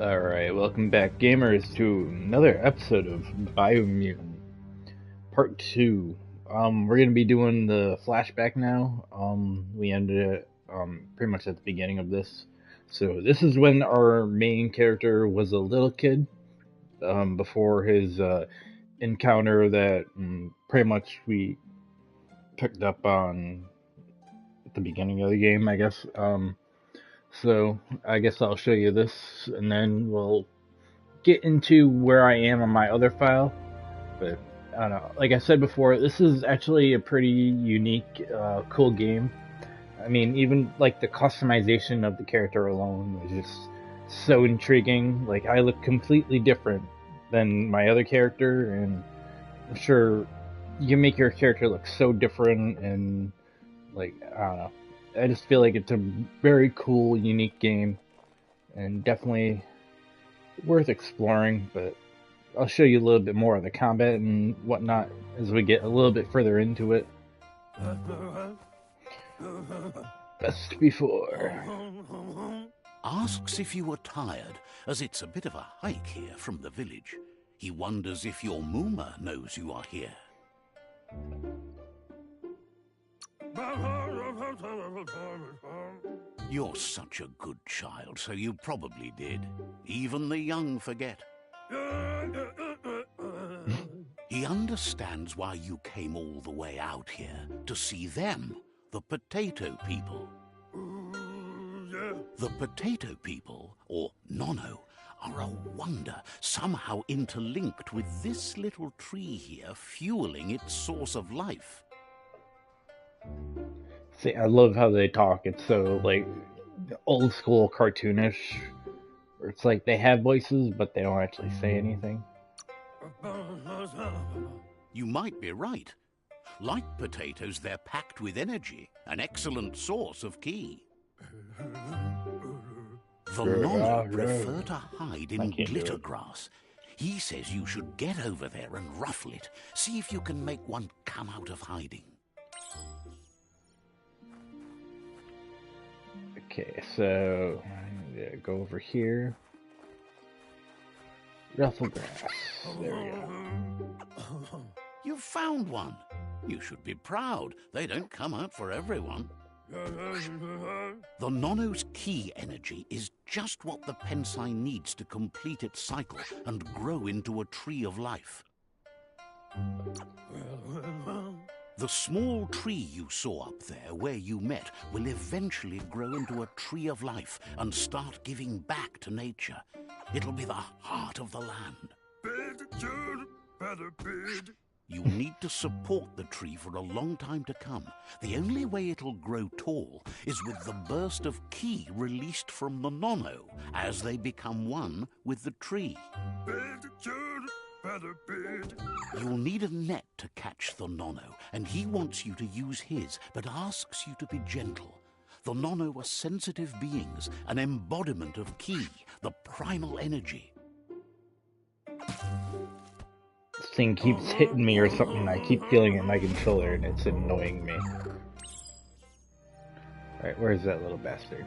Alright, welcome back, gamers, to another episode of Biomutant, Part 2. We're gonna be doing the flashback now. We ended it, pretty much at the beginning of this. So, this is when our main character was a little kid, before his, encounter that, pretty much we picked up on at the beginning of the game, I guess. So, I guess I'll show you this, and then we'll get into where I am on my other file, but I don't know. Like I said before, this is actually a pretty unique, cool game. I mean, even like the customization of the character alone was just so intriguing. Like I look completely different than my other character, and I'm sure you can make your character look so different. And like I don't know, I just feel like it's a very cool, unique game, and definitely worth exploring, but I'll show you a little bit more of the combat and whatnot as we get a little bit further into it. Best before. Asks if you were tired, as it's a bit of a hike here from the village. He wonders if your Mooma knows you are here. You're such a good child, so you probably did. Even the young forget. He understands why you came all the way out here, to see them, the potato people. The potato people, or Nono, are a wonder, somehow interlinked with this little tree here, fueling its source of life. See, I love how they talk. It's so, like, old school cartoonish. Where it's like they have voices, but they don't actually say anything. You might be right. Like potatoes, they're packed with energy, an excellent source of ki. The Nono prefer to hide in glitter grass. He says you should get over there and ruffle it. See if you can make one come out of hiding. Okay, so I'm gonna go over here. Ruffle grass. There we go. You've found one. You should be proud. They don't come out for everyone. The Nono's ki energy is just what the Pensai needs to complete its cycle and grow into a tree of life. The small tree you saw up there where you met will eventually grow into a tree of life and start giving back to nature. It'll be the heart of the land. You'll need to support the tree for a long time to come. The only way it'll grow tall is with the burst of ki released from the Nono as they become one with the tree. You'll need a net to catch the Nono, and he wants you to use his, but asks you to be gentle. The Nono are sensitive beings, an embodiment of ki, the primal energy. This thing keeps hitting me or something. I keep feeling it in my controller, and it's annoying me. Alright, where's that little bastard?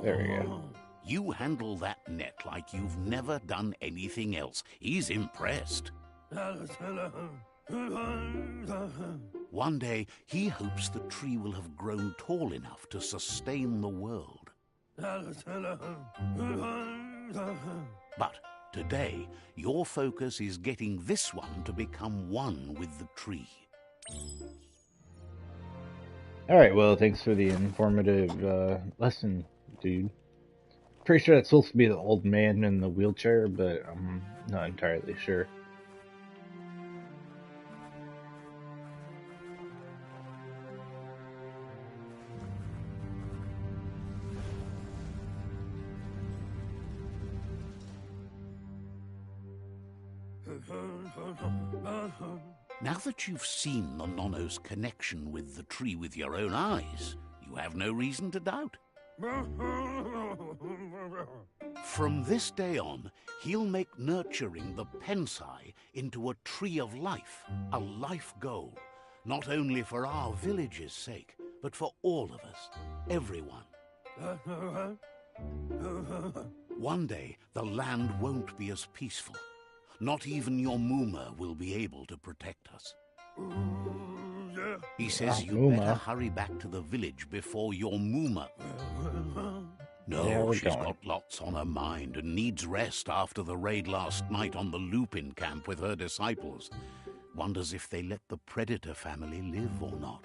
There we go. You handle that net like you've never done anything else. He's impressed. One day, he hopes the tree will have grown tall enough to sustain the world. But today, your focus is getting this one to become one with the tree. Alright, well, thanks for the informative lesson, dude. Pretty sure that's supposed to be the old man in the wheelchair, but I'm not entirely sure. Now that you've seen the Nono's connection with the tree with your own eyes, you have no reason to doubt. From this day on, he'll make nurturing the Pensai into a tree of life, a life goal, not only for our village's sake, but for all of us, everyone. One day, the land won't be as peaceful. Not even your Mooma will be able to protect us. He says you better hurry back to the village before your Mooma... No, she's got lots on her mind and needs rest after the raid last night on the Lupin camp with her disciples. Wonders if they let the Predator family live or not.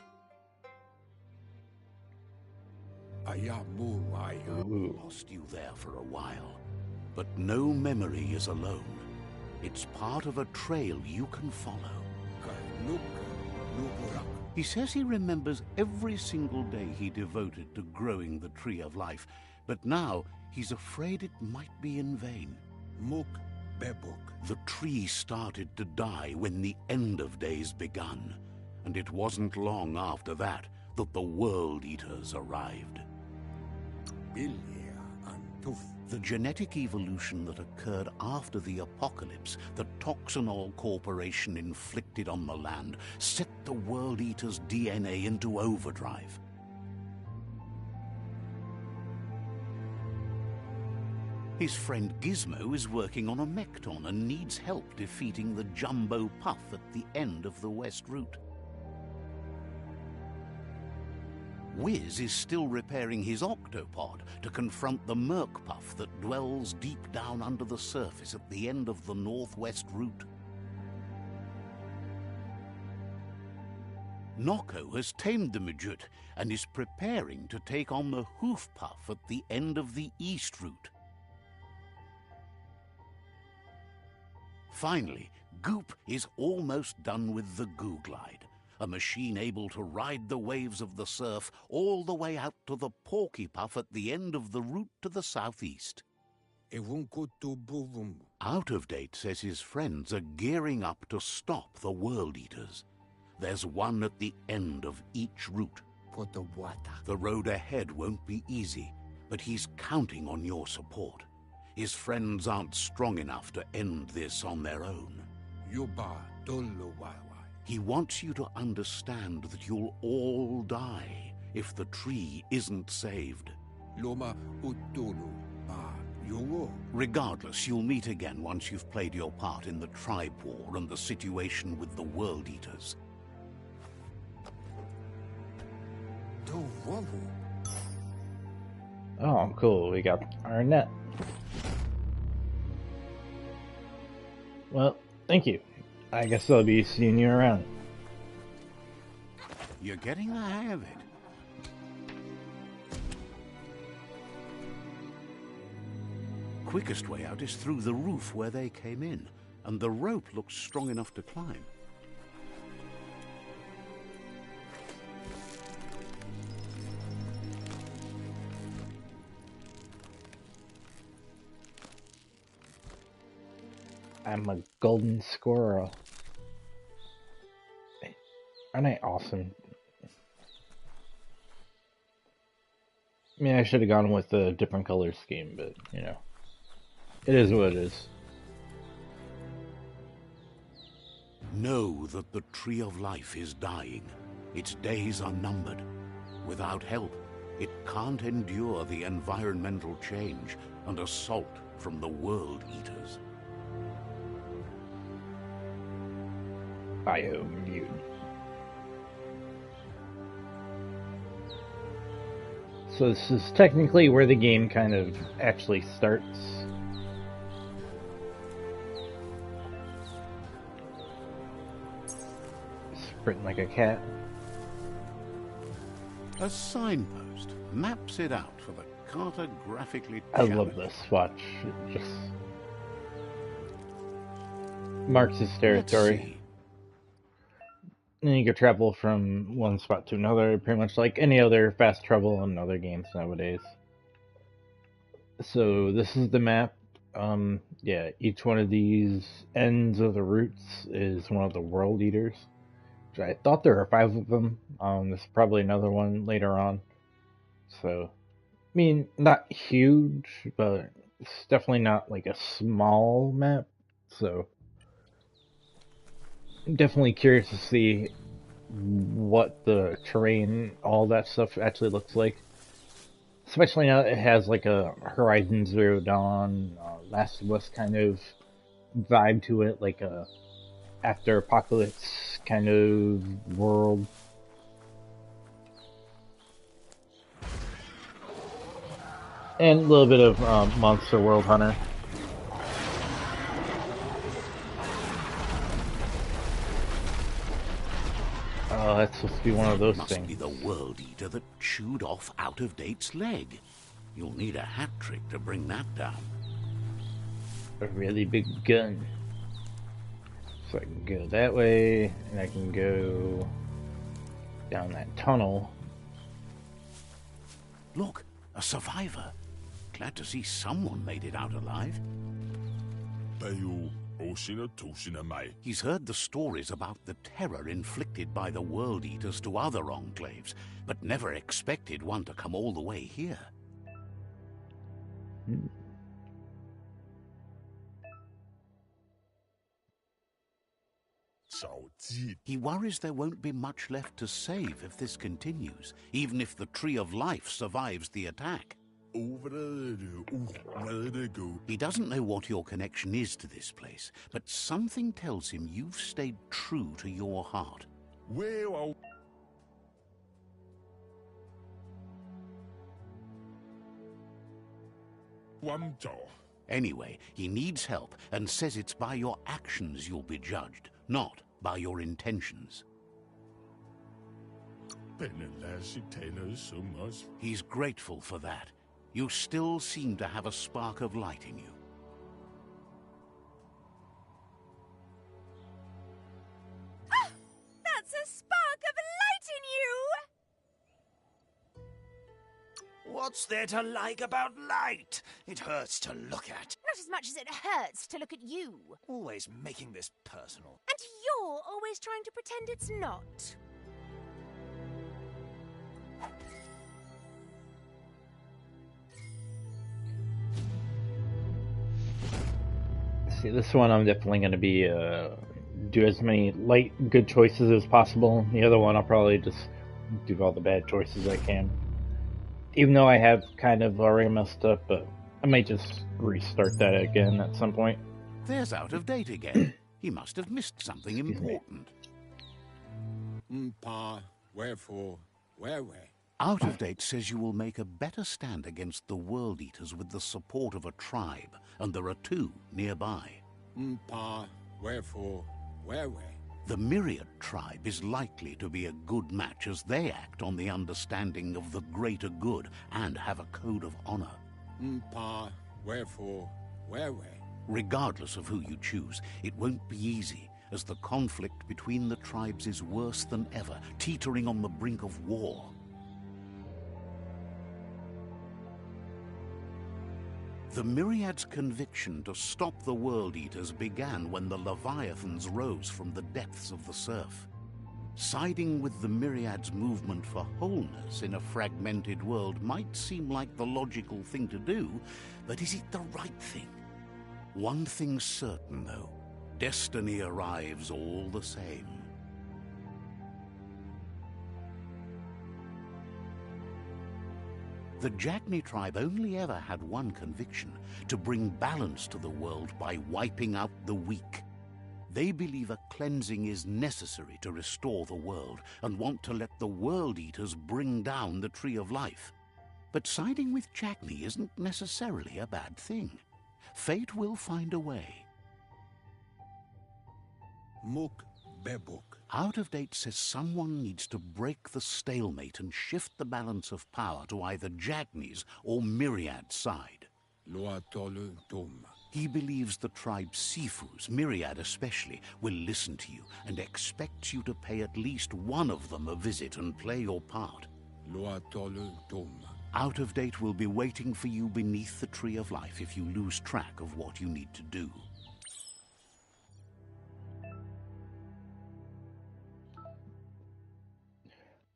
Lost you there for a while, but no memory is alone. It's part of a trail you can follow. He says he remembers every single day he devoted to growing the Tree of Life, but now he's afraid it might be in vain. The tree started to die when the end of days begun, and it wasn't long after that that the World Eaters arrived. The genetic evolution that occurred after the apocalypse that Toxanol Corporation inflicted on the land set the World Eaters' DNA into overdrive. His friend Gizmo is working on a Mekton and needs help defeating the Jumbo Puff at the end of the West Route. Wiz is still repairing his octopod to confront the Merc Puff that dwells deep down under the surface at the end of the Northwest Route. Nocco has tamed the Midget and is preparing to take on the Hoof Puff at the end of the East Route. Finally, Goop is almost done with the Googlide, a machine able to ride the waves of the surf all the way out to the Porky Puff at the end of the route to the southeast. Out of Date says his friends are gearing up to stop the World Eaters. There's one at the end of each route. The road ahead won't be easy, but he's counting on your support. His friends aren't strong enough to end this on their own. He wants you to understand that you'll all die if the tree isn't saved. Regardless, you'll meet again once you've played your part in the tribe war and the situation with the World Eaters. Oh, cool. We got our net. Well, thank you. I guess I'll be seeing you around. You're getting the hang of it. Quickest way out is through the roof where they came in, and the rope looks strong enough to climb. I'm a golden squirrel. Aren't I awesome? I mean, I should have gone with a different color scheme, but, you know. It is what it is. Know that the Tree of Life is dying. Its days are numbered. Without help, it can't endure the environmental change and assault from the World Eaters. Biomutant. So this is technically where the game kind of actually starts. Sprinting like a cat. A signpost maps it out for the cartographically I love this. Watch. It just marks his territory. And you can travel from one spot to another, pretty much like any other fast travel in other games nowadays. So this is the map. Yeah, each one of these ends of the routes is one of the World Eaters. I thought there were 5 of them. There's probably another one later on. So, I mean, not huge, but it's definitely not like a small map. So, I'm definitely curious to see what the terrain, all that stuff actually looks like. Especially now it has like a Horizon Zero Dawn, Last of Us kind of vibe to it, like a after apocalypse kind of world. And a little bit of Monster World Hunter. Oh, that's supposed to be one of those Must things. be the World Eater that chewed off Out-of-Date's leg. You'll need a hat trick to bring that down. A really big gun. So I can go that way, and I can go down that tunnel. Look, a survivor. Glad to see someone made it out alive. He's heard the stories about the terror inflicted by the World Eaters to other enclaves, but never expected one to come all the way here. He worries there won't be much left to save if this continues, even if the Tree of Life survives the attack. He doesn't know what your connection is to this place, but something tells him you've stayed true to your heart. Anyway, he needs help and says it's by your actions you'll be judged, not by your intentions. He's grateful for that. You still seem to have a spark of light in you. Ah, that's a spark of light in you! What's there to like about light? It hurts to look at. Not as much as it hurts to look at you. Always making this personal. And you're always trying to pretend it's not. See, this one I'm definitely going to be do as many light good choices as possible. The other one I'll probably just do all the bad choices I can. Even though I have kind of already messed up, but I might just restart that again at some point. There's Out-of-Date again. He must have missed something important. Wherefore, where? Out-of-Date says you will make a better stand against the World Eaters with the support of a tribe, and there are two nearby. Wherefore, where? The Myriad tribe is likely to be a good match as they act on the understanding of the greater good and have a code of honor. Wherefore, where? Regardless of who you choose, it won't be easy, as the conflict between the tribes is worse than ever, teetering on the brink of war. The Myriad's conviction to stop the World Eaters began when the Leviathans rose from the depths of the surf. Siding with the Myriad's movement for wholeness in a fragmented world might seem like the logical thing to do, but is it the right thing? One thing's certain, though. Destiny arrives all the same. The Jagni tribe only ever had one conviction: to bring balance to the world by wiping out the weak. They believe a cleansing is necessary to restore the world and want to let the World Eaters bring down the Tree of Life. But siding with Jagni isn't necessarily a bad thing. Fate will find a way. Muk bebuk. Out-of-Date says someone needs to break the stalemate and shift the balance of power to either Jagni's or Myriad's side. Loatolu dum. He believes the tribe Sifus, Myriad especially, will listen to you and expects you to pay at least one of them a visit and play your part. Loatolu dum. Out-of-Date will be waiting for you beneath the Tree of Life if you lose track of what you need to do.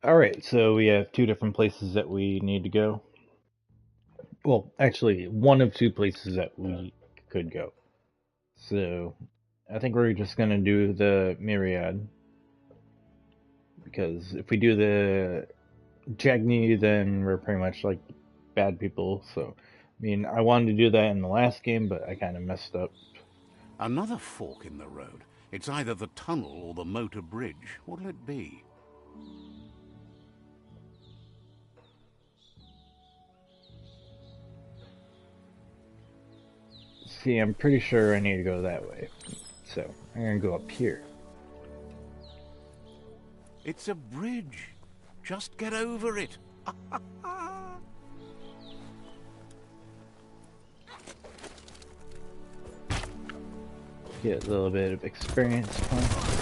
Alright, so we have two different places that we need to go. Well, actually, one of two places that we could go. So, I think we're just going to do the Myriad. because if we do the Jagni, then we're pretty much like bad people. So, I mean, I wanted to do that in the last game, but I kind of messed up. Another fork in the road. It's either the tunnel or the motor bridge. What'll it be? See, I'm pretty sure I need to go that way. So, I'm gonna go up here. It's a bridge. Just get over it. Get a little bit of experience points.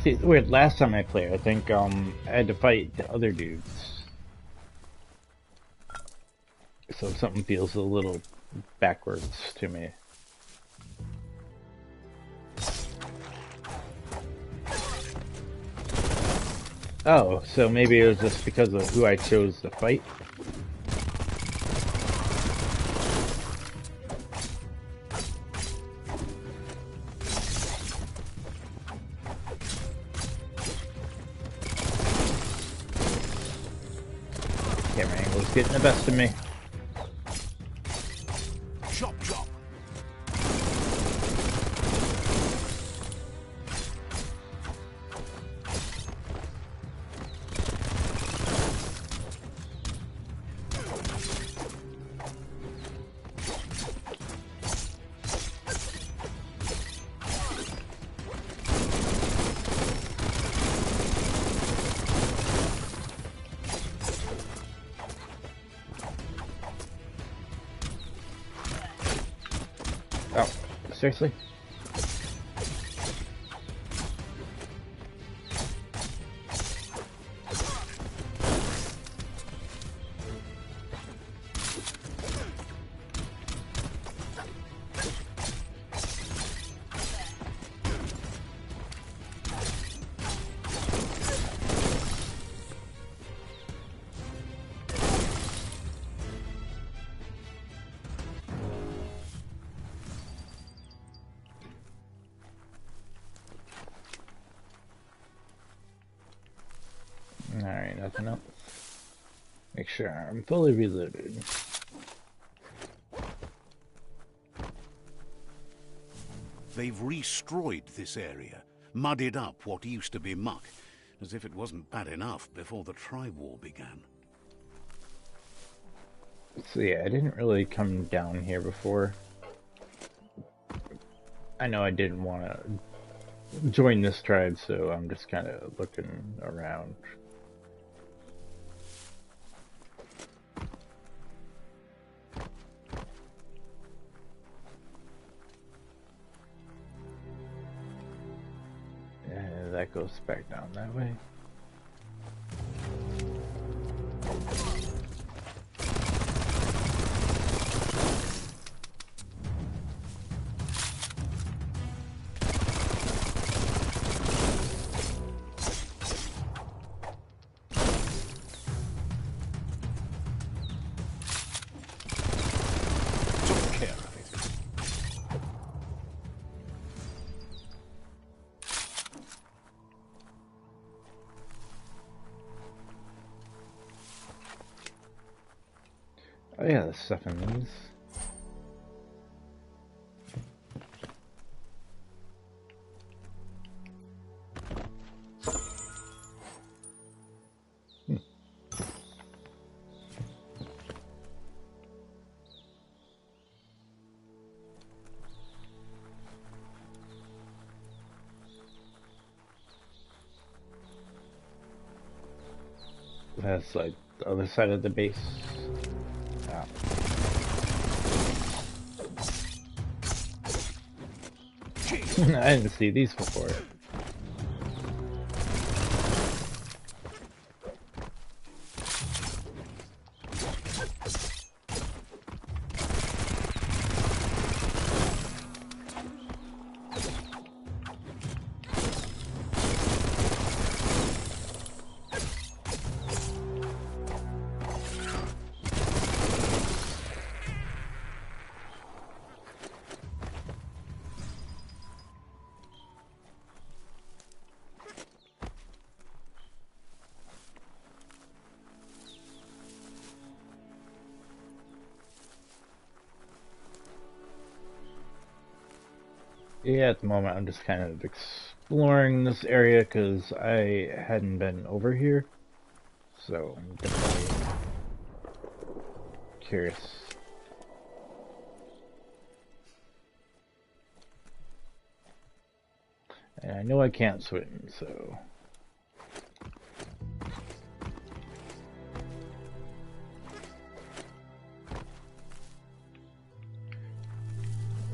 See, wait, last time I played, I think I had to fight the other dudes. So something feels a little backwards to me. Oh, so maybe it was just because of who I chose to fight? Camera angle's getting the best of me. Chop, chop. Oh, seriously? Alright, nothing else. Make sure I'm fully reloaded. They've destroyed this area, muddied up what used to be muck, as if it wasn't bad enough before the tri-war began. So yeah, I didn't really come down here before. I know I didn't want to join this tribe, so I'm just kind of looking around. That goes back down that way. Took care of it. Oh yeah, there's stuff in these. That's like the other side of the base. Ah. I didn't see these before. Yeah, at the moment I'm just kind of exploring this area because I hadn't been over here, so I'm definitely curious. And I know I can't swim, so...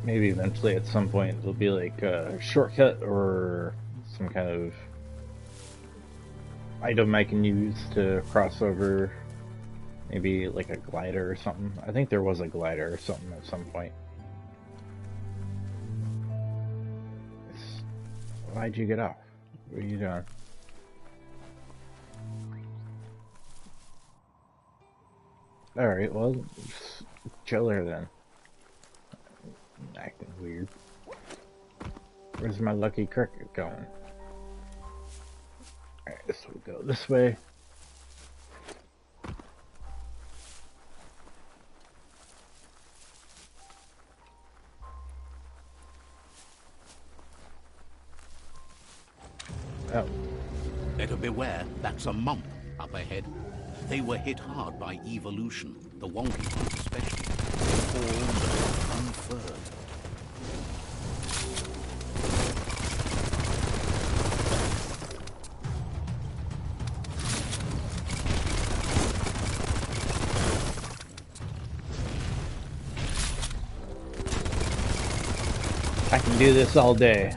Maybe eventually at some point there'll be like a shortcut or some kind of item I can use to cross over. Maybe like a glider or something. I think there was a glider or something at some point. Why'd you get off? What are you doing? Alright, well, just chill there then. Acting weird. Where's my lucky cricket going? Alright, this will go this way. Oh. Better beware, that's a mump up ahead. They were hit hard by evolution, the wonky ones especially. All unfurred. I can do this all day.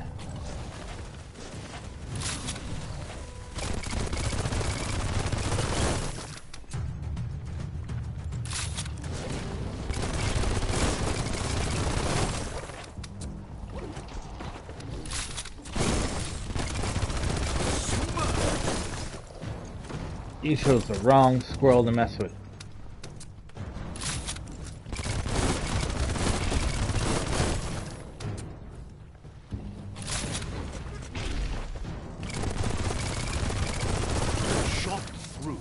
You chose the wrong squirrel to mess with. Shot through.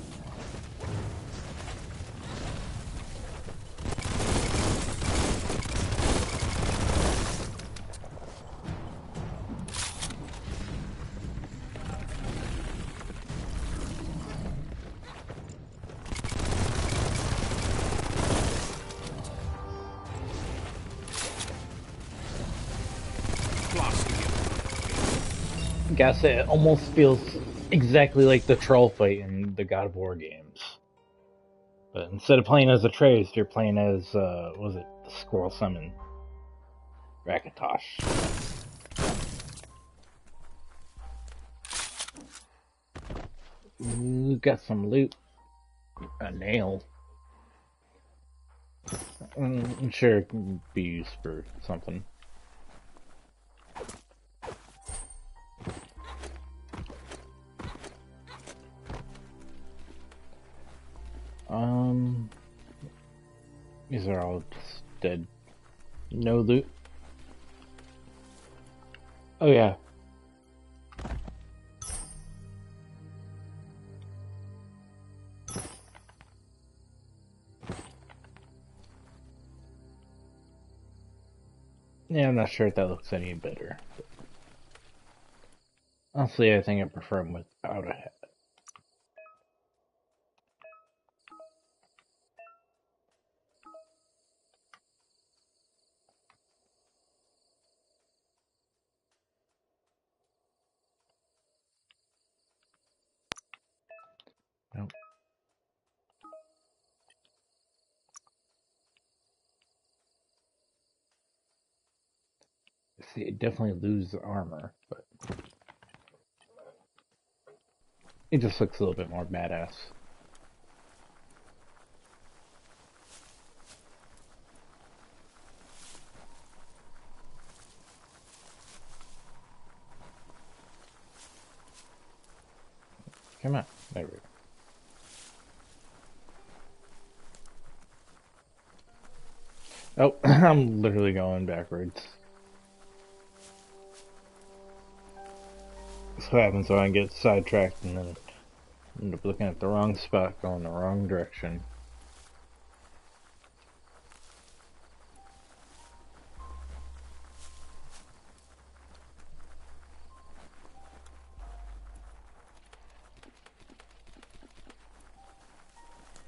Guess it almost feels exactly like the troll fight in the God of War games. But instead of playing as Atreus, you're playing as, what was it, the Squirrel Summon. Rakatosh. Ooh, got some loot. A nail. I'm sure it can be used for something. These are all just dead. No loot. Oh yeah. Yeah, I'm not sure if that looks any better. But honestly, I think I prefer them without a hat. Nope. See, it definitely lose armor, but it just looks a little bit more badass. Come on, there we go. Oh, I'm literally going backwards. That's what happens when I get sidetracked and then end up looking at the wrong spot, going the wrong direction.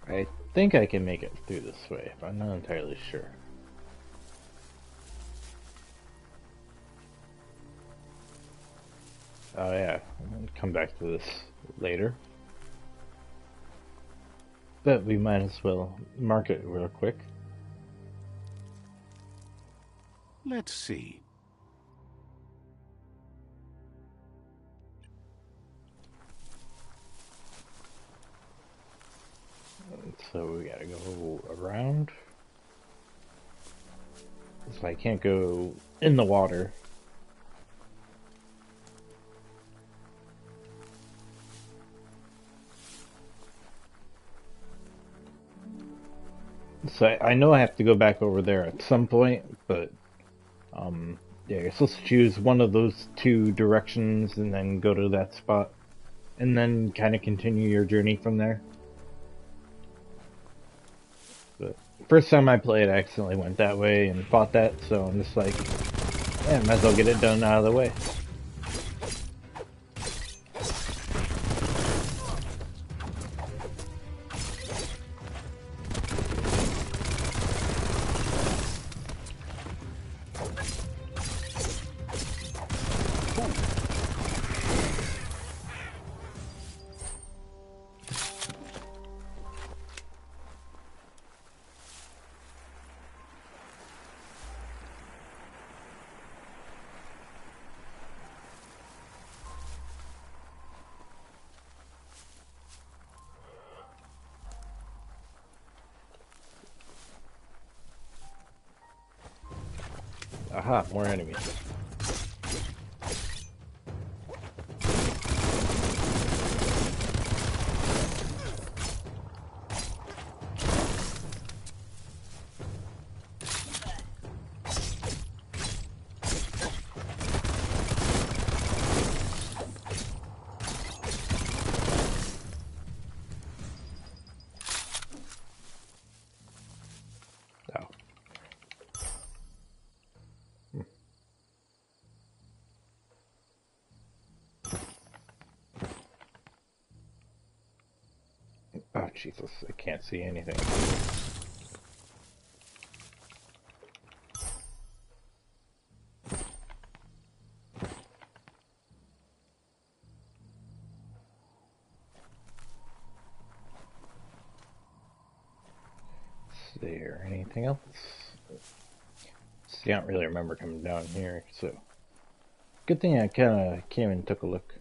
I think I can make it through this way, but I'm not entirely sure. Oh yeah, I'll come back to this later. But we might as well mark it real quick. Let's see. So we gotta go around. So I can't go in the water. So I know I have to go back over there at some point, but yeah, you're supposed to choose one of those two directions and then go to that spot, and then kind of continue your journey from there. But first time I played, I accidentally went that way and fought that, so I'm just like, yeah, might as well get it done out of the way. Aha, more enemies. Oh. Oh, Jesus, I can't see anything. Is there anything else? See, I don't really remember coming down here, so... Good thing I kind of came and took a look.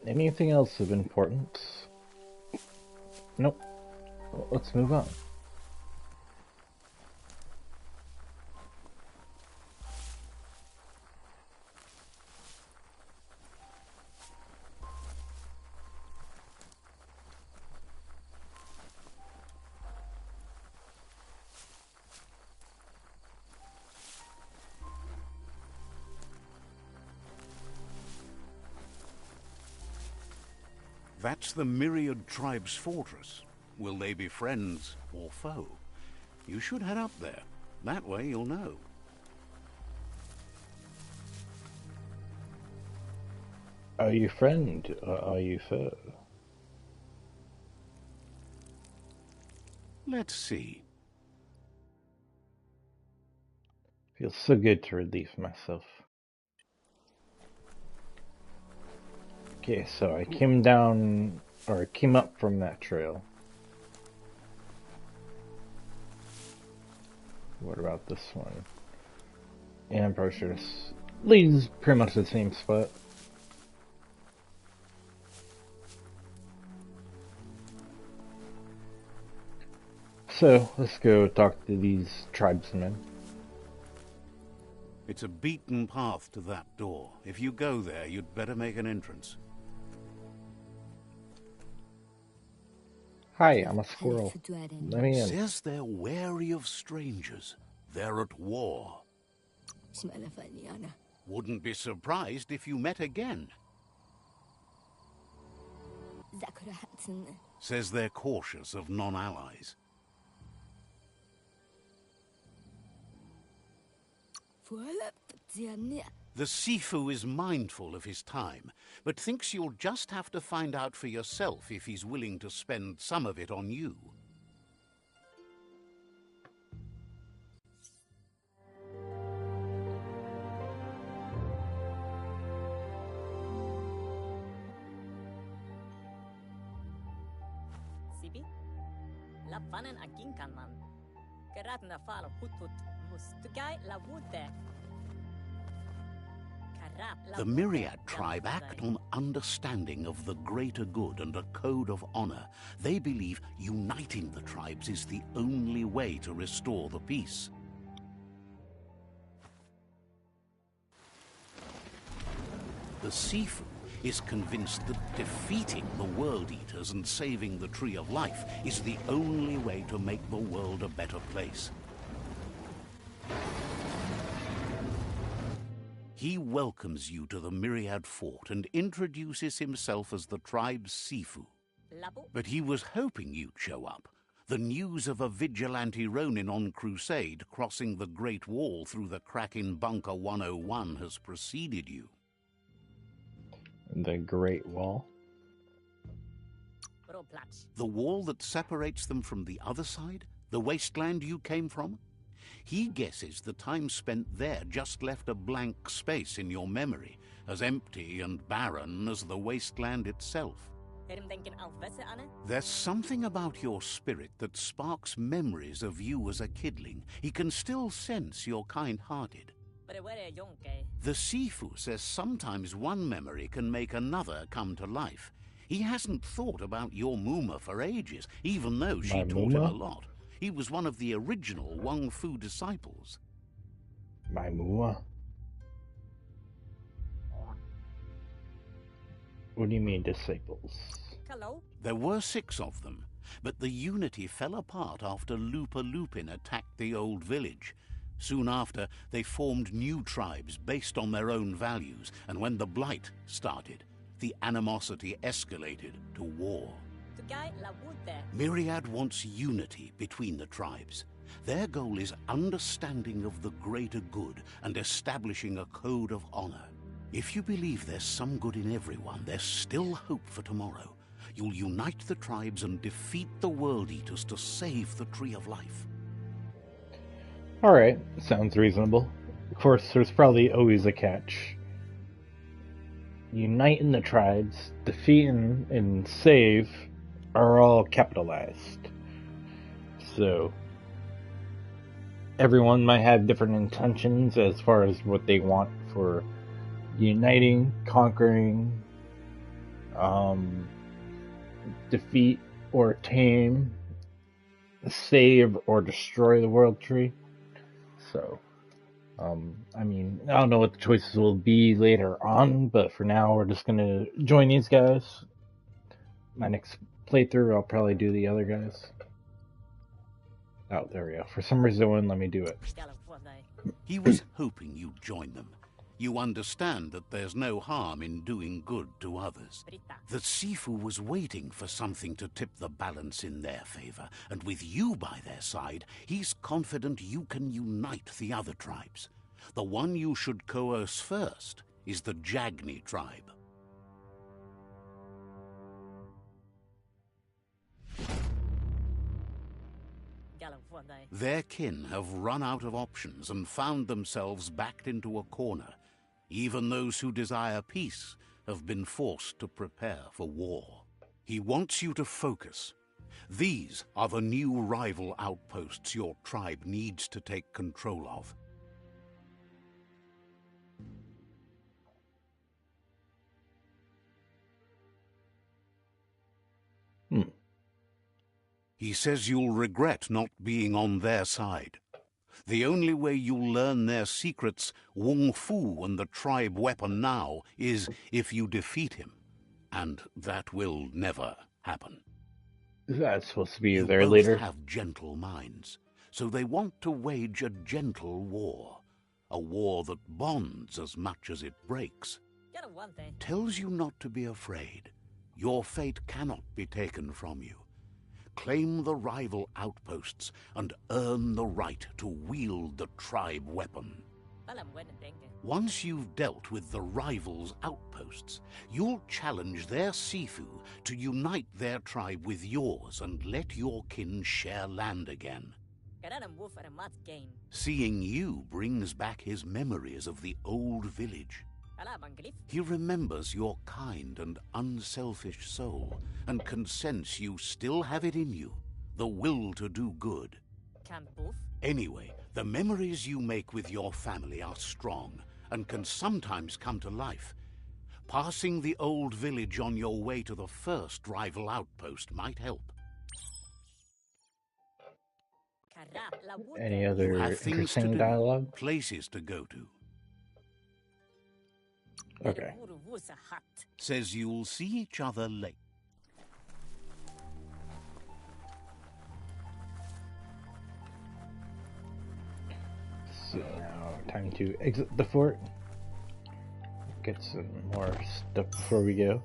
Anything else of importance? Nope. Well, let's move on. That's the Myriad Tribe's fortress. Will they be friends or foe? You should head up there. That way you'll know. Are you friend or are you foe? Let's see. Feels so good to relieve myself. Okay, so I came down, or came up from that trail. What about this one? And I'm pretty sure this leads pretty much to the same spot. So, let's go talk to these tribesmen. It's a beaten path to that door. If you go there, you'd better make an entrance. Hi, I'm a squirrel. Let me in. Says they're wary of strangers. They're at war. Wouldn't be surprised if you met again. Says they're cautious of non-allies. The Sifu is mindful of his time, but thinks you'll just have to find out for yourself if he's willing to spend some of it on you. Sibi? Lapanen aking kanman. Karat na falo hut mustugay la wute. The Myriad tribe act on understanding of the greater good and a code of honor. They believe uniting the tribes is the only way to restore the peace. The Sifu is convinced that defeating the World Eaters and saving the Tree of Life is the only way to make the world a better place. He welcomes you to the Myriad Fort and introduces himself as the tribe's Sifu. But he was hoping you'd show up. The news of a vigilante Ronin on crusade crossing the Great Wall through the crack in Bunker 101 has preceded you. The Great Wall? The wall that separates them from the other side? The wasteland you came from? He guesses the time spent there just left a blank space in your memory, as empty and barren as the wasteland itself. There's something about your spirit that sparks memories of you as a kidling. He can still sense you're kind-hearted. The Sifu says sometimes one memory can make another come to life. He hasn't thought about your Muma for ages, even though she taught him a lot. He was one of the original Wang Fu disciples. My Muma? What do you mean, disciples? Hello? There were 6 of them, but the unity fell apart after Lupa Lupin attacked the old village. Soon after, they formed new tribes based on their own values, and when the Blight started, the animosity escalated to war. Myriad wants unity between the tribes. Their goal is understanding of the greater good and establishing a code of honor. If you believe there's some good in everyone, there's still hope for tomorrow. You'll unite the tribes and defeat the World Eaters to save the Tree of Life. Alright, sounds reasonable. Of course, there's probably always a catch. Uniting the tribes, defeat and save are all capitalized. So, everyone might have different intentions as far as what they want for uniting, conquering, defeat or tame, save or destroy the World Tree. So, I mean, I don't know what the choices will be later on, but for now we're just gonna join these guys. My next playthrough, I'll probably do the other guys. Oh, there we go. For some reason, it wouldn't let me do it. He was hoping you'd join them. You understand that there's no harm in doing good to others. The Sifu was waiting for something to tip the balance in their favor, and with you by their side, he's confident you can unite the other tribes. The one you should coerce first is the Jagni tribe. Their kin have run out of options and found themselves backed into a corner. Even those who desire peace have been forced to prepare for war. He wants you to focus. These are the new rival outposts your tribe needs to take control of. He says you'll regret not being on their side. The only way you'll learn their secrets, Wung Fu and the tribe weapon now, is if you defeat him. And that will never happen. That's supposed to be You their both leader. have gentle minds, so they want to wage a gentle war. A war that bonds as much as it breaks. Get a one thing. Tells you not to be afraid. Your fate cannot be taken from you. Claim the rival outposts and earn the right to wield the tribe weapon. Once you've dealt with the rivals' outposts, you'll challenge their Sifu to unite their tribe with yours and let your kin share land again. Seeing you brings back his memories of the old village. He remembers your kind and unselfish soul and can sense you still have it in you, the will to do good. Anyway, the memories you make with your family are strong and can sometimes come to life. Passing the old village on your way to the first rival outpost might help. Any You other have things to interesting do, dialogue? places to go to. Okay. Says you'll see each other later. So now, time to exit the fort. Get some more stuff before we go.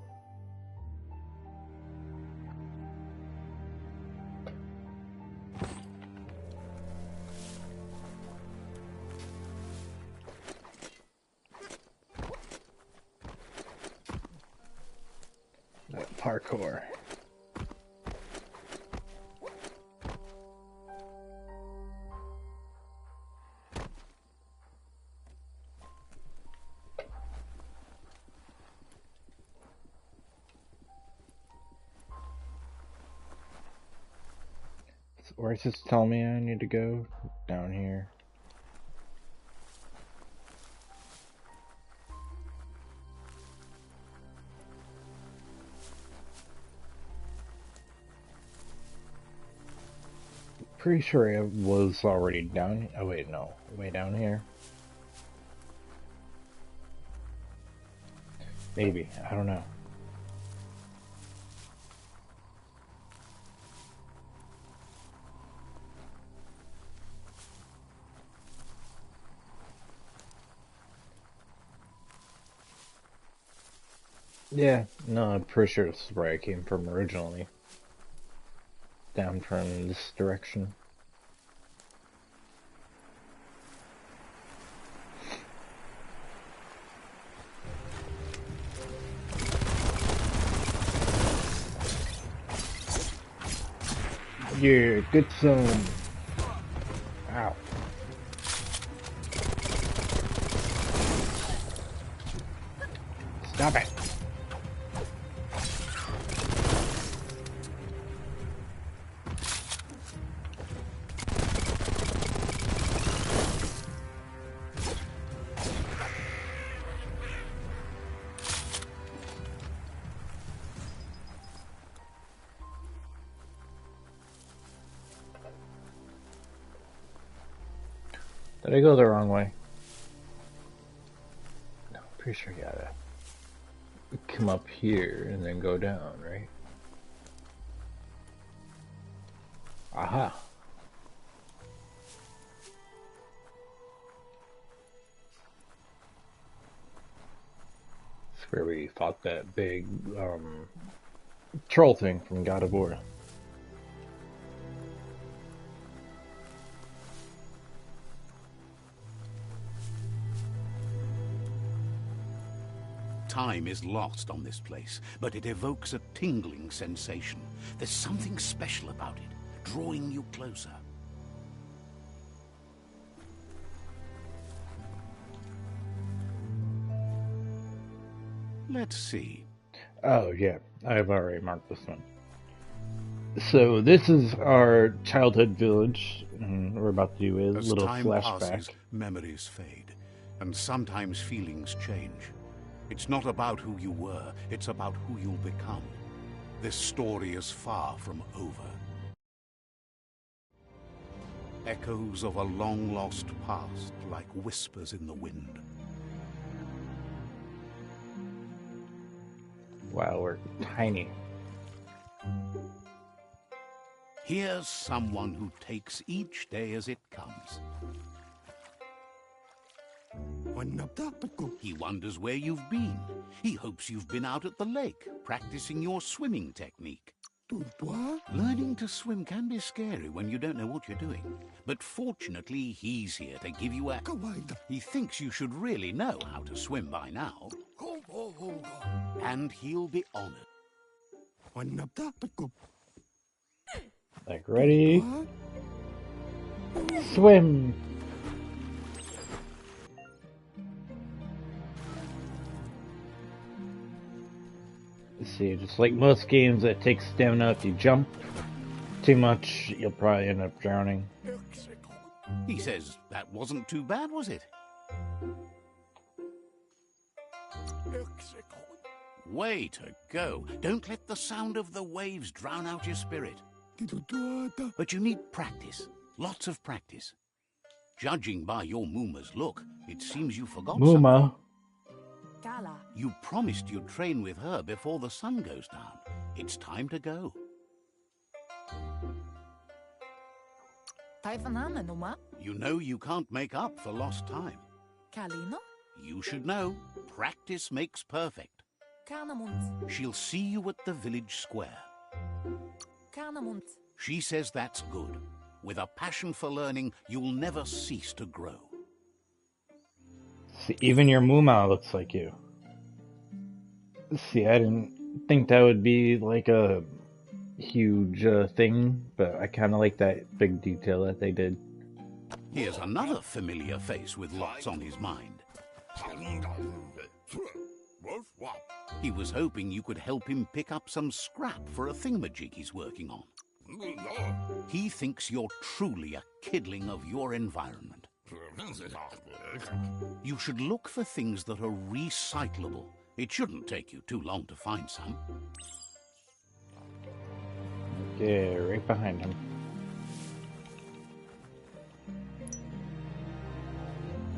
Parkour. Where's this telling me I need to go? Down here. Pretty sure I was already down. Oh wait, no, way down here. Maybe, I don't know. Yeah, no, I'm pretty sure this is where I came from originally. Down from this direction. Yeah, good zone. Ow. Stop it. Did I go the wrong way? No, I'm pretty sure I gotta come up here and then go down, right? Aha! That's where we fought that big troll thing from God of War. Time is lost on this place, but it evokes a tingling sensation. There's something special about it, drawing you closer. Let's see. Oh yeah, I've already marked this one. So this is our childhood village, and we're about to do a As little time flashback. passes, memories fade, and sometimes feelings change. It's not about who you were, it's about who you'll become. This story is far from over. Echoes of a long-lost past, like whispers in the wind. Wow, we're tiny. Here's someone who takes each day as it comes. He wonders where you've been. He hopes you've been out at the lake, practicing your swimming technique. Learning to swim can be scary when you don't know what you're doing. But fortunately, he's here to give you a... He thinks you should really know how to swim by now. And he'll be honored. Like, ready? Swim! Let's see, just like most games, it takes stamina if you jump too much, you'll probably end up drowning. He says that wasn't too bad, was it? Way to go. Don't let the sound of the waves drown out your spirit. But you need practice. Lots of practice. Judging by your Mooma's look, it seems you forgot something. Mooma. Gala. You promised you'd train with her before the sun goes down. It's time to go. Taifanana numa. You know you can't make up for lost time. Kalino. You should know, practice makes perfect. Kanamunt. She'll see you at the village square. Kanamunt. She says that's good. With a passion for learning, you'll never cease to grow. See, even your Mooma looks like you. See, I didn't think that would be like a huge thing, but I kind of like that big detail that they did. Here's another familiar face with lots on his mind. He was hoping you could help him pick up some scrap for a thingamajig he's working on. He thinks you're truly a kidling of your environment. You should look for things that are recyclable. It shouldn't take you too long to find some. Yeah, right behind him.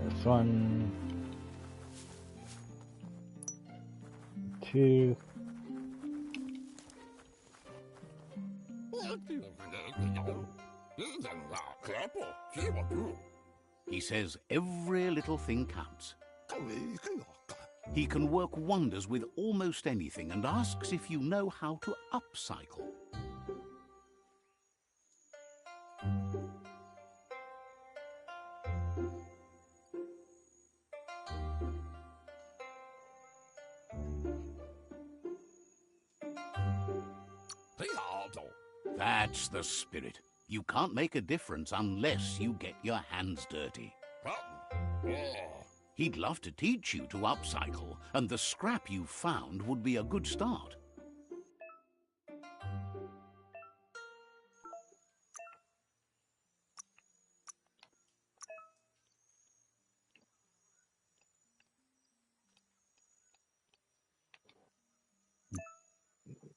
This one. 2. He says every little thing counts. He can work wonders with almost anything and asks if you know how to upcycle. That's the spirit. You can't make a difference unless you get your hands dirty. He'd love to teach you to upcycle, and the scrap you found would be a good start.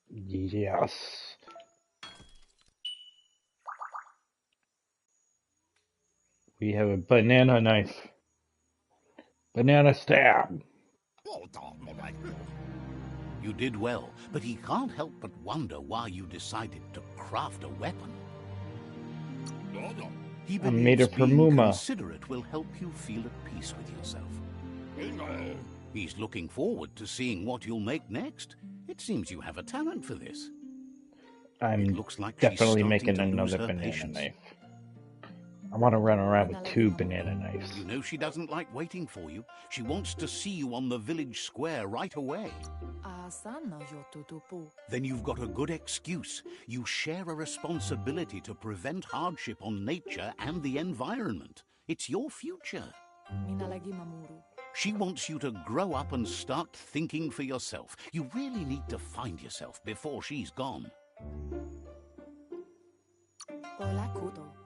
Yes. We have a banana knife. Banana stab. You did well, but he can't help but wonder why you decided to craft a weapon. He I made believes it for being Mooma. considerate will help you feel at peace with yourself. He's looking forward to seeing what you'll make next. It seems you have a talent for this. I'm It looks like she's definitely starting making to lose another her banana patience. knife. I want to run around with 2 banana knives. You know she doesn't like waiting for you. She wants to see you on the village square right away. Asana yotutupu. Then you've got a good excuse. You share a responsibility to prevent hardship on nature and the environment. It's your future. Minalagi mamuru. She wants you to grow up and start thinking for yourself. You really need to find yourself before she's gone.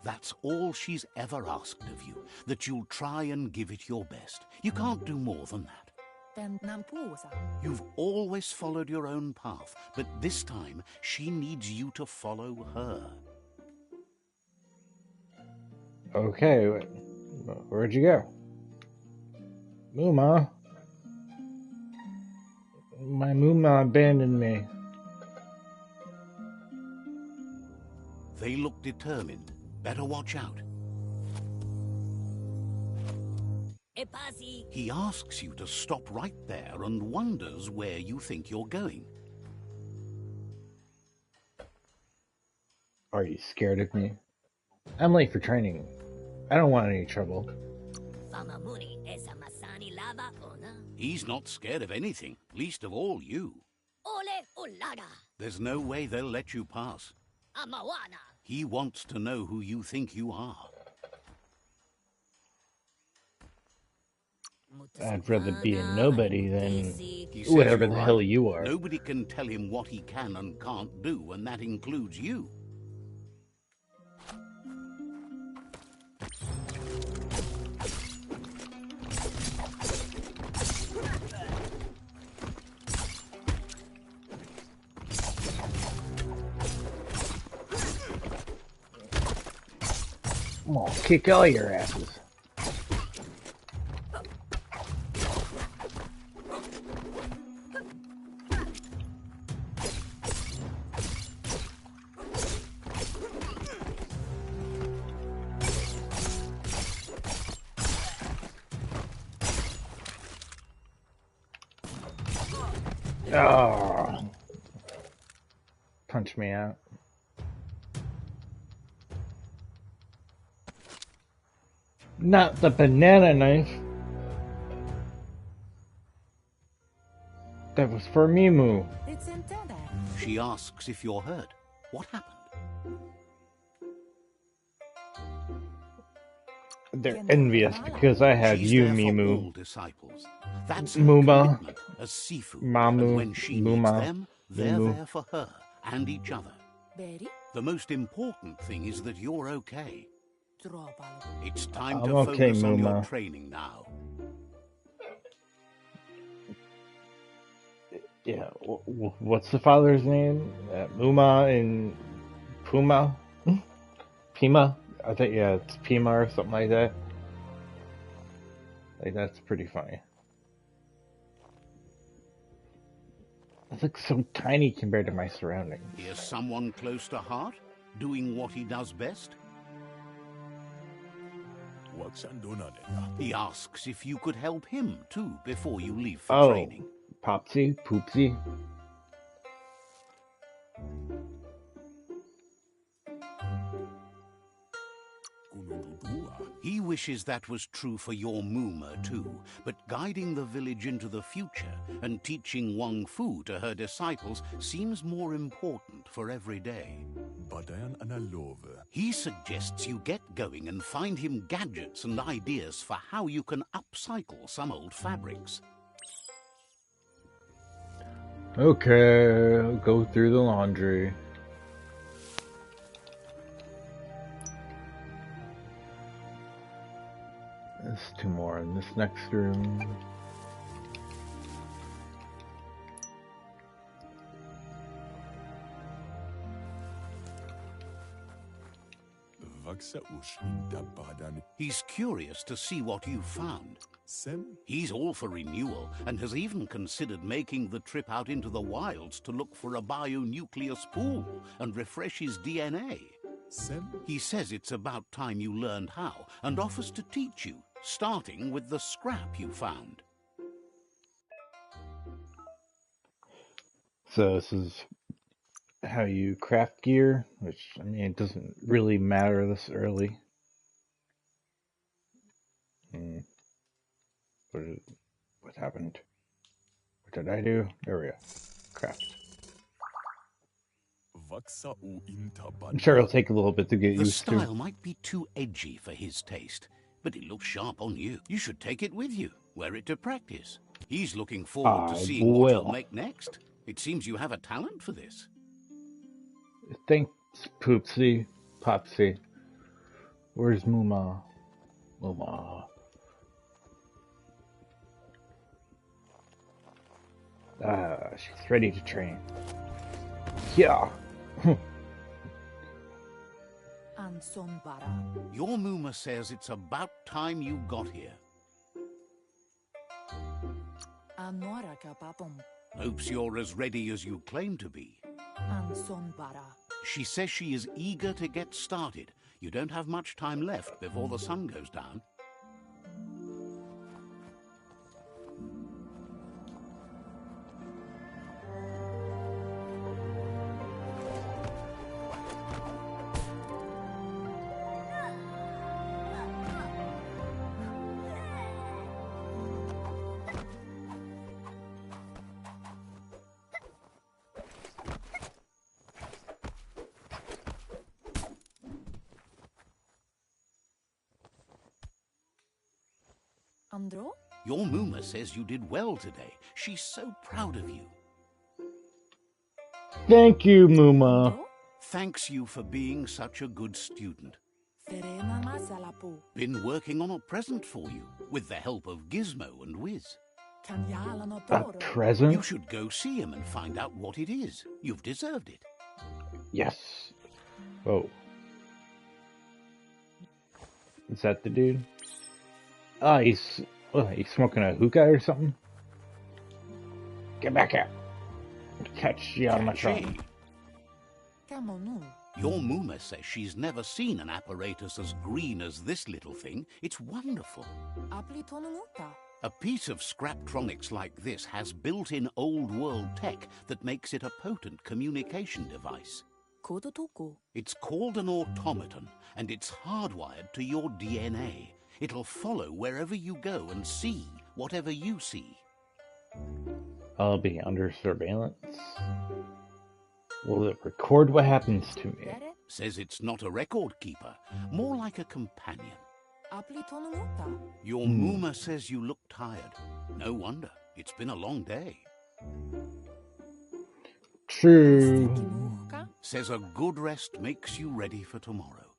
That's all she's ever asked of you, that you'll try and give it your best. You can't do more than that. You've always followed your own path, but this time she needs you to follow her. Okay, where'd you go? Muma? My Muma abandoned me. They look determined. Better watch out. He asks you to stop right there and wonders where you think you're going. Are you scared of me? I'm late for training. I don't want any trouble. He's not scared of anything, least of all you. There's no way they'll let you pass. He wants to know who you think you are. I'd rather be a nobody than He whatever says the you're hell right. you are. Nobody can tell him what he can and can't do, and that includes you. I'm gonna kick all your asses. Oh, punch me out. Not the banana knife. That was for Mimu. She asks if you're hurt. What happened? They're envious because I have She's you, there for Mimu. all disciples. That's her Muma, commitment as Sifu. Mamu, And when she needs Muma, them, they're Mimu. there for her and each other. The most important thing is that you're okay. It's time I'm to okay, focus on your Muma. training now. Yeah, what's the father's name? Muma and Puma? Pima? I think, yeah, it's Pima or something like that. Like, that's pretty funny. It looks so tiny compared to my surroundings. Here's someone close to heart, doing what he does best. He asks if you could help him, too, before you leave for training. Popsy? Poopsy? He wishes that was true for your Muma, too, but guiding the village into the future and teaching Wang Fu to her disciples seems more important for every day. He suggests you get going and find him gadgets and ideas for how you can upcycle some old fabrics. Okay, I'll go through the laundry. There's two more in this next room. He's curious to see what you've found. He's all for renewal and has even considered making the trip out into the wilds to look for a bionucleus pool and refresh his DNA. He says it's about time you learned how and offers to teach you, starting with the scrap you found. So this is how you craft gear, which, I mean, it doesn't really matter this early. What happened? What did I do? There we go. Craft. I'm sure it'll take a little bit to get The used style to. might be too edgy for his taste, but it looks sharp on you. You should take it with you, wear it to practice. He's looking forward to seeing what you'll make next. It seems you have a talent for this. Thanks, Poopsy. Popsy. Where's Muma? Muma. She's ready to train. Yeah. Your Mooma says it's about time you got here. Hopes you're as ready as you claim to be. She says she is eager to get started. You don't have much time left before the sun goes down. Your Mooma says you did well today. She's so proud of you. Thank you, Muma. Thanks you for being such a good student. Been working on a present for you, with the help of Gizmo and Wiz. A present? You should go see him and find out what it is. You've deserved it. Yes. Oh. Is that the dude? Ah, he's smoking a hookah or something? Get back here. Catch you on my phone. Your Mooma says she's never seen an apparatus as green as this little thing. It's wonderful. A piece of Scraptronics like this has built-in old-world tech that makes it a potent communication device. It's called an automaton, and it's hardwired to your DNA. It'll follow wherever you go and see whatever you see. I'll be under surveillance. Will it record what happens to me? Says it's not a record keeper, more like a companion. Your Mooma says you look tired. No wonder. It's been a long day. True. Says a good rest makes you ready for tomorrow.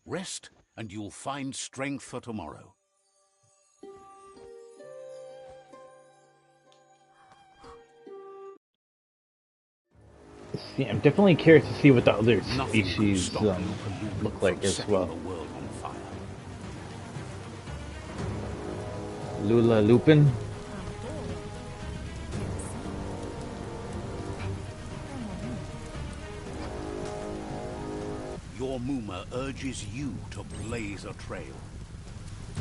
Rest and you'll find strength for tomorrow. See, I'm definitely curious to see what the other species look like as well. Lula Lupin? Your Mooma urges you to blaze a trail.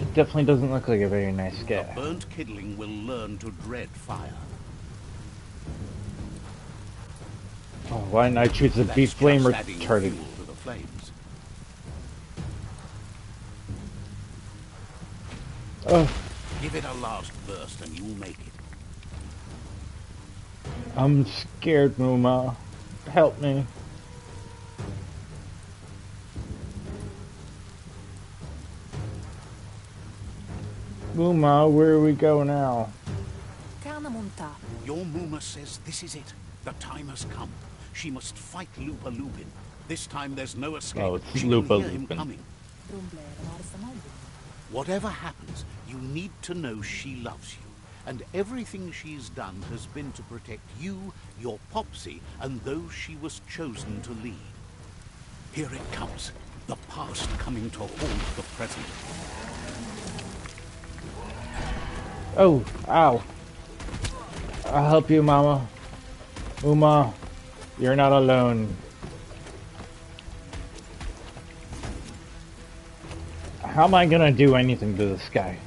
It definitely doesn't look like a very nice guy. A burnt kidling will learn to dread fire. Oh, why didn't I choose to be flame retarded? To the flames. Oh. Give it a last burst and you'll make it. I'm scared, Mooma. Help me. Mooma, where do we go now? Your Mooma says this is it. The time has come. She must fight Lupa Lupin. This time there's no escape. Oh, it's she Lupa can hear him Lupin. coming. Whatever happens, you need to know she loves you. And everything she's done has been to protect you, your Popsy, and those she was chosen to lead. Here it comes. The past coming to haunt the present. Oh, ow. I'll help you, Mama. Mooma, you're not alone. How am I gonna do anything to this guy?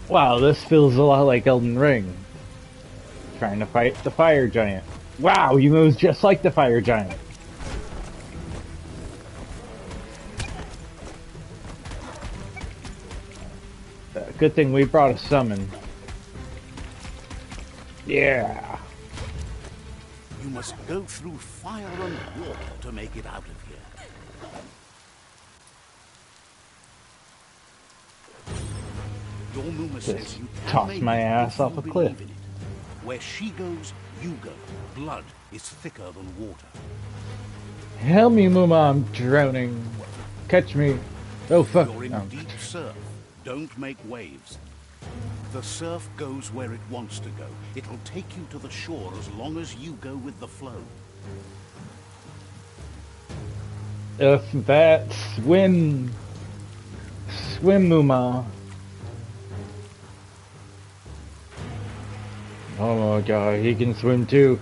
Wow, this feels a lot like Elden Ring. Trying to fight the fire giant. Wow, he moves just like the fire giant. Good thing we brought a summon. Yeah. You must go through fire and water to make it out of here. Your Mooma says you can toss make my it ass if off you a cliff. believe in it. Where she goes, you go. Blood is thicker than water. Help me, Muma, I'm drowning. Catch me. Oh, fuck. You're in Oh. deep surf. Don't make waves. The surf goes where it wants to go. It'll take you to the shore as long as you go with the flow. If that, swim. Swim, Muma. Oh my god, he can swim too.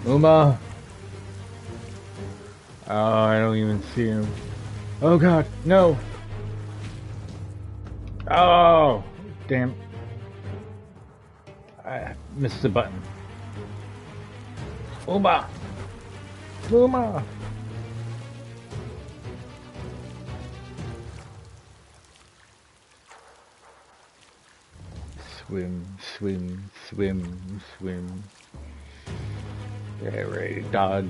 Muma. Oh, I don't even see him. Oh god, no. Oh, damn. I missed the button. Muma. Muma. Swim, swim, swim, swim. Get ready to dodge.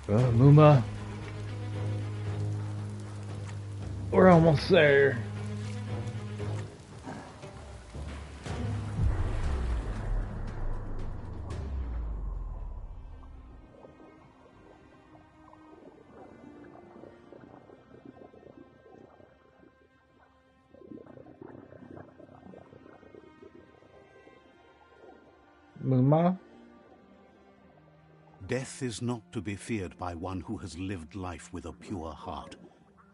Oh, Muma. We're almost there. Muma? Death is not to be feared by one who has lived life with a pure heart.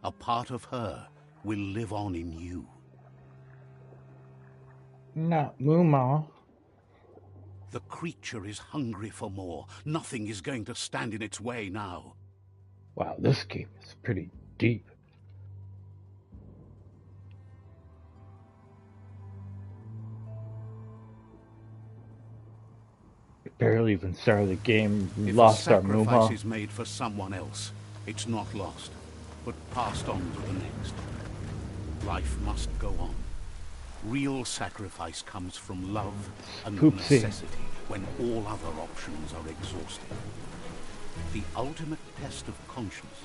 A part of her will live on in you. Not Muma. The creature is hungry for more. Nothing is going to stand in its way now. Wow, this game is pretty deep. We barely even started the game. We If lost a our sacrifice Muma. is made for someone else, it's not lost, but passed on to the next. Life must go on. Real sacrifice comes from love and Poopsie. necessity when all other options are exhausted. The ultimate test of conscience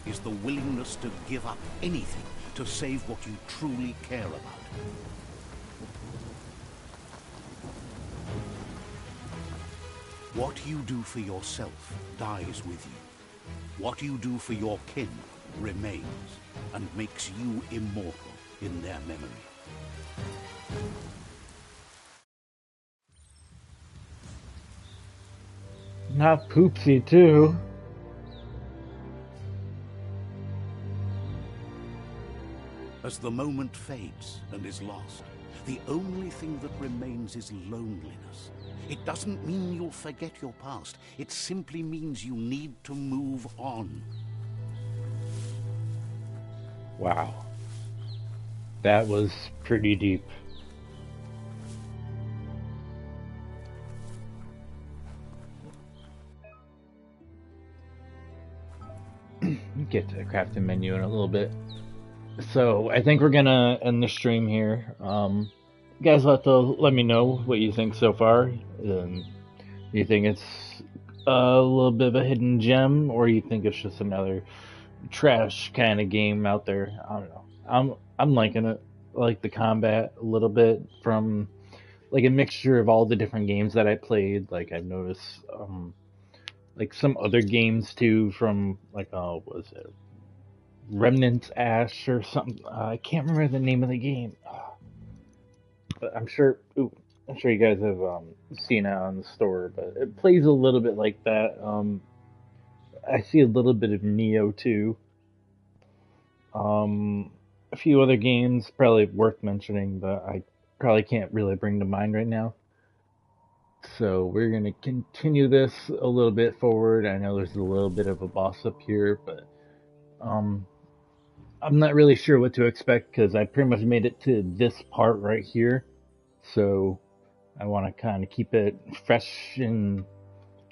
is the willingness to give up anything to save what you truly care about. What you do for yourself dies with you. What you do for your kin remains and makes you immortal in their memory. Not Poopsie, too. As the moment fades and is lost, the only thing that remains is loneliness. It doesn't mean you'll forget your past. It simply means you need to move on. Wow. That was pretty deep. Get to the crafting menu in a little bit. So I think we're gonna end the stream here. You guys let me know what you think so far. You think it's a little bit of a hidden gem, or you think it's just another trash kind of game out there? I don't know. I'm liking it. I like the combat a little bit from like a mixture of all the different games that I played. Like I've noticed like some other games too from like what was it? Remnant's Ash or something. I can't remember the name of the game, but I'm sure. I'm sure you guys have seen it on the store. But it plays a little bit like that. I see a little bit of Neo too. A few other games probably worth mentioning, but I probably can't really bring to mind right now. So we're gonna continue this a little bit forward. I know there's a little bit of a boss up here, but um, I'm not really sure what to expect because I pretty much made it to this part right here. So I want to kind of keep it fresh and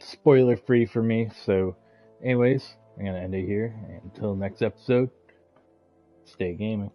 spoiler free for me. So, anyways, I'm gonna end it here. Until next episode, stay gaming.